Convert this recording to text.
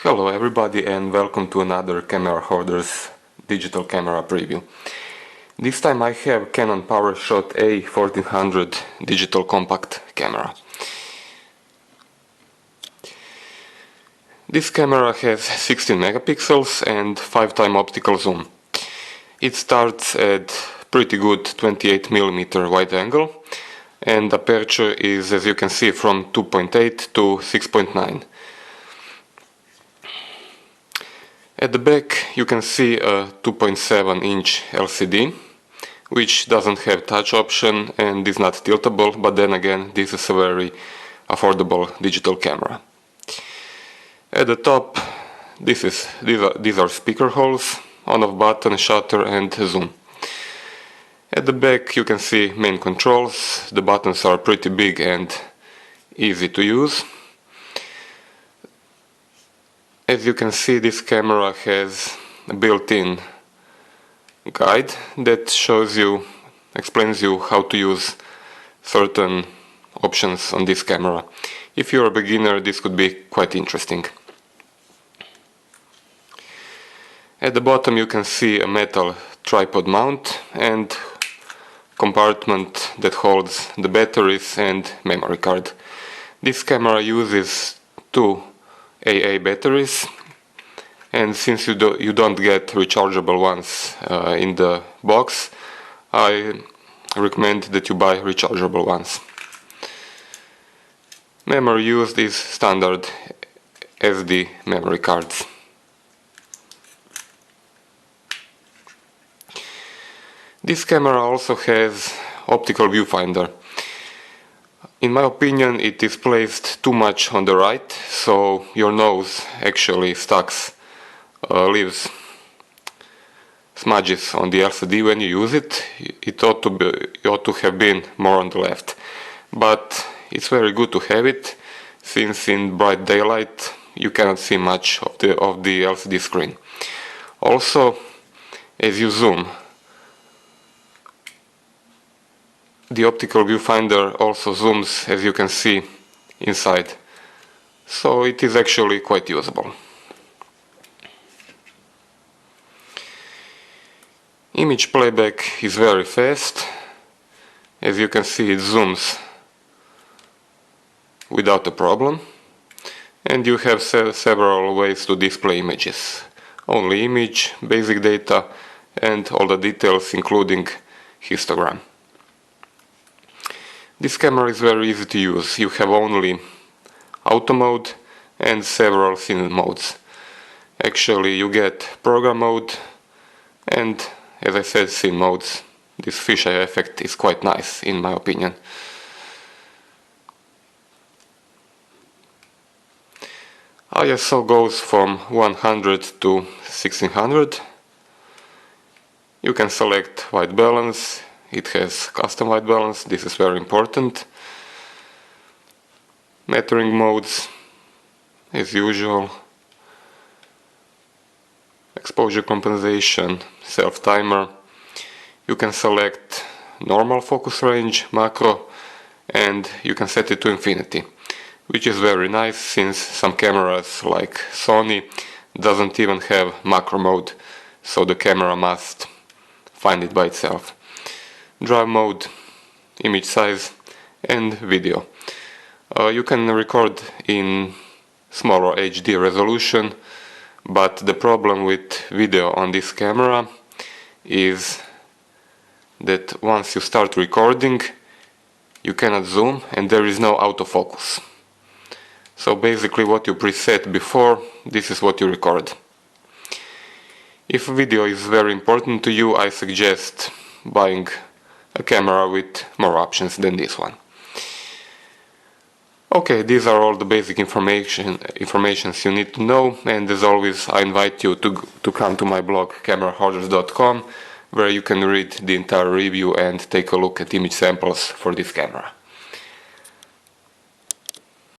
Hello everybody and welcome to another Camera Hoarder's digital camera preview. This time I have Canon Powershot A1400 digital compact camera. This camera has 16 megapixels and 5x optical zoom. It starts at pretty good 28mm wide angle and the aperture is, as you can see, from 2.8 to 6.9. At the back you can see a 2.7-inch LCD, which doesn't have touch option and is not tiltable, but then again this is a very affordable digital camera. At the top these are speaker holes, on-off button, shutter and zoom. At the back you can see main controls. The buttons are pretty big and easy to use. As you can see, this camera has a built-in guide that explains you how to use certain options on this camera. If you're a beginner, this could be quite interesting. At the bottom you can see a metal tripod mount and compartment that holds the batteries and memory card. This camera uses two AA batteries, and since you don't get rechargeable ones in the box, I recommend that you buy rechargeable ones. Memory used is standard SD memory cards. This camera also has Optical Viewfinder. In my opinion, it is placed too much on the right, so your nose actually leaves smudges on the LCD when you use it. It ought to have been more on the left, but it's very good to have it, since in bright daylight you cannot see much of the LCD screen. Also, as you zoom, the optical viewfinder also zooms, as you can see, inside, so it is actually quite usable. Image playback is very fast. As you can see, it zooms without a problem, and you have several ways to display images. Only image, basic data and all the details including histogram. This camera is very easy to use. You have only auto mode and several scene modes. Actually, you get program mode and, as I said, scene modes. This fisheye effect is quite nice in my opinion. ISO goes from 100 to 1600. You can select white balance. It has custom white balance, this is very important. Metering modes, as usual. Exposure compensation, self-timer. You can select normal focus range, macro, and you can set it to infinity, which is very nice since some cameras like Sony doesn't even have macro mode, so the camera must find it by itself. Drive mode, image size and video. You can record in smaller HD resolution, but the problem with video on this camera is that once you start recording you cannot zoom and there is no autofocus. So basically what you preset before, this is what you record. If video is very important to you, I suggest buying a camera with more options than this one. Okay, these are all the basic informations you need to know, and as always I invite you to come to my blog camerahoarders.com, where you can read the entire review and take a look at image samples for this camera.